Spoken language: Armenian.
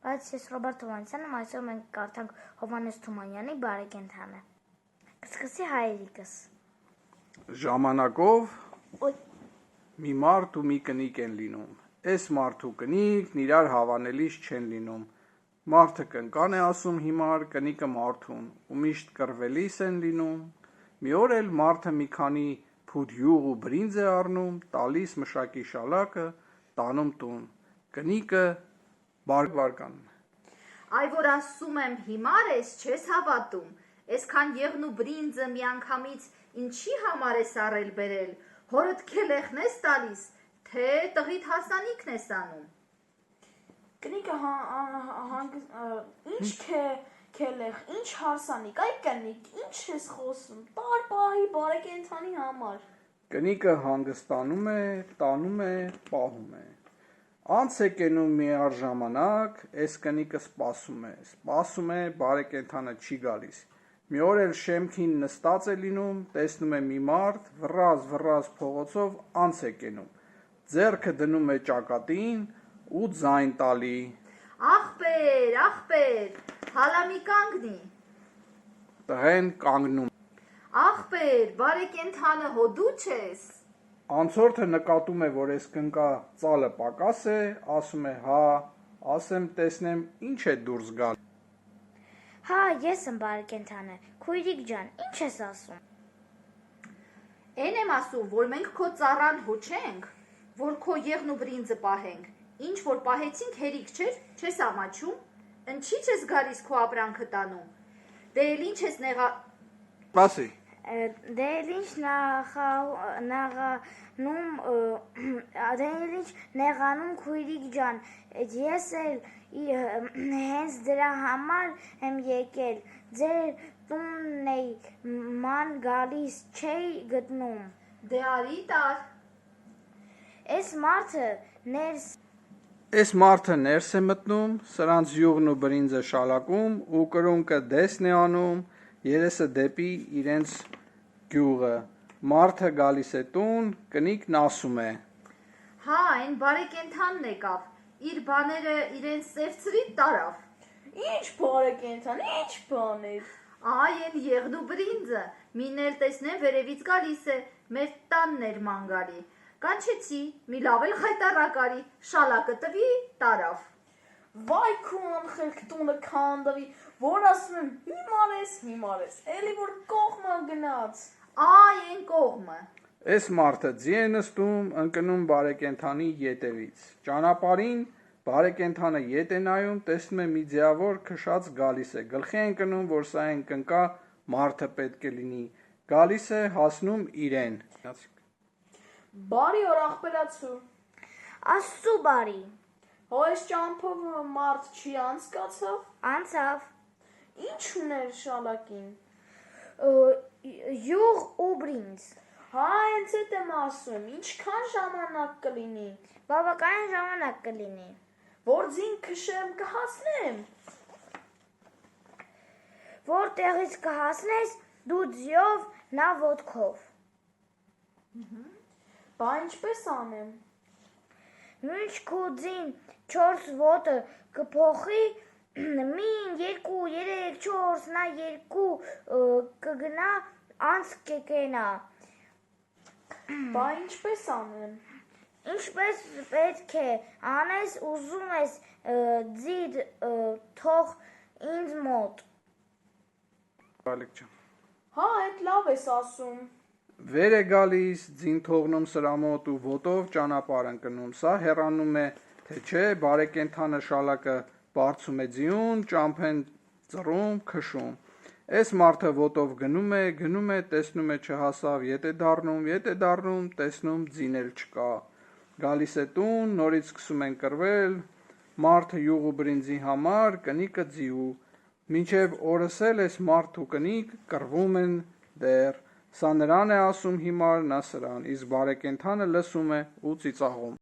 Բայց ես Ռոբերտ Հովհաննիսյանն եմ, այսօր մենք կարդանք Հովհաննես Թումանյանի Բարեկենդանը։ Կսկսի հայրիկս։ Ժամանակով մի մարդ ու մի կնիկ են լինում։ Էս մարդ ու կնիկն իրար հավանելիս չեն լինում։ Մարդը կնկան է ասում հիմար, կնիկը մարդուն, ու միշտ կռվելիս են լինում։ Մի օր էլ մարդը մի քանի փուտ յուղ ու բրինձ է առնում, տալիս մշակի շալակը, տանում տուն։ Կնիկը բարգանում է։ Այ որ ասում եմ հիմար ես, չես հավատում, այսքան եղն ու բրինձը միանգամից ինչի համար ես առել բերել, հորդ քելեխն ես տալիս, թե տղիդ հասանիքն ես անում։ Կնիկը ինչ քելեխ, ինչ հարսանիք, այ կնիկ, ինչ ես խոսում, տար պահի բարեկենդանի համար։ Կնիկը հանգստանում է, տանում է, պահում է։ Անց է կենում միառ ժամանակ, այս կնիկը սպասում է, բարեկենդանը չի գալիս։ Մի օր էլ շեմքին նստած է լինում, տեսնում է մի մարդ, վռազ փողոցով անց է կենում, ձեռքը դնում է ճակատին ու ձայն տալի։ Ախպեր, հալա մի կանգնի։ Տղեն կանգնում։ Ախպեր, բարեկենդանը հո դու չես։ Անցորդը նկատում է, որ այս կնկա ծալը պակաս է, ասում է հա, ասեմ տեսնեմ ինչ է դուրս գալ։ Հա, ես եմ բարեկենդանը, քույրիկ ջան, ինչ ես ասում։ Էն եմ ասում, որ մենք քո ծառան հոչենք, որ քո եղն ու բրինձը պահենք, ինչ որ պահեցինք հերիք չէր, չես ամաչում, ընչի չես գալիս քո ապրանքը տանում, դե էլ ինչ ես Սպասի։ Դե ինչ նեղանում քույրիկ ջան, ես էլ հենց դրա համար եմ եկել, ձեր տունն էի ման գալիս չէի գտնում։ Դե արի տար։ Էս մարդը ներս է մտնում, սրանց յուղն ու բրինձը շալակում ու կրունկը դեսն է անում, երեսը դեպի իրենց գյուղը, մարդը գալիս է տուն, կնիկն ասում է. Հա, այն բարեկենդանն եկավ, իր բաները իրենց սևցրիտ տարավ։ Ինչ բարեկենդան, ինչ բաներ։ Այ են եղն ու բրինձը, մին էլ տեսնեմ վերևից գալիս է, մեր տանն էր ման գալի։ Կանչեցի, մի լավ էլ խայտառակարի, շալակը տվի, տարավ։ Վայ քո անխելք տունը քանդվի, որ ասում եմ հիմար ես, էլի որ կողմը գնաց։ Այ են կողմը։ Էս մարդը ձի է նստում, ընկնում բարեկենդանի ետևից։ Ճանապարհին բարեկենդանը ետ է նայում, տեսնում է մի ձիավոր քշած գալիս է, գլխի է ընկնում, որ սա են կնկա մարդը պետք է լինի, գալիս է, հասնում իրեն։ Բարի օր աղբերացու։ Աստծու բարի։ Հո այս ճամփով մարդ չի անցկացավ։ Անցավ։ Ինչ ուներ շալակին։ Յուղ ու բրինձ։ Հա, հենց էդ եմ ասում, ինչքան ժամանակ կլինի։ Բավականին ժամանակ կլինի։ Որ ձին քշեմ կհասնեմ։ Որտեղից կհասնես, դու ձիով, նա ոտքով։ Բա ինչպես անեմ։ Մինչ քո ձին 4 ոտը կփոխի, մին 2, 3, 4, նա 2 կգնա, անց կկենա։ Բա ինչպես անեմ։ Ինչպես պետք է անես, ուզում ես ձիդ թող ինձ մոտ։ Հա, այդ լավ ես ասում։ Վեր է գալիս, ձին թողնում սրա մոտ ու ոտով ճանապարհ ընկնում, սա հեռանում է, թե չէ, բարեկենդանը շալակը բարձում է ձիուն, ճամփեն ծռում, քշում։ Էս մարդը ոտով գնում է, տեսնում է չհասավ, ետ է դառնում, տեսնում ձին էլ չկա։ Գալիս է տուն, նորից սկսում են կռվել, մարդը յուղ ու բրինձի համար, կնիկը ձիու։ Մինչև օրս էլ էս մարդ ու կնիկ կռվում են դեռ։ Սա նրան է ասում հիմար, նա սրան, իսկ բարեկենդանը լսում է ու ծիծաղում։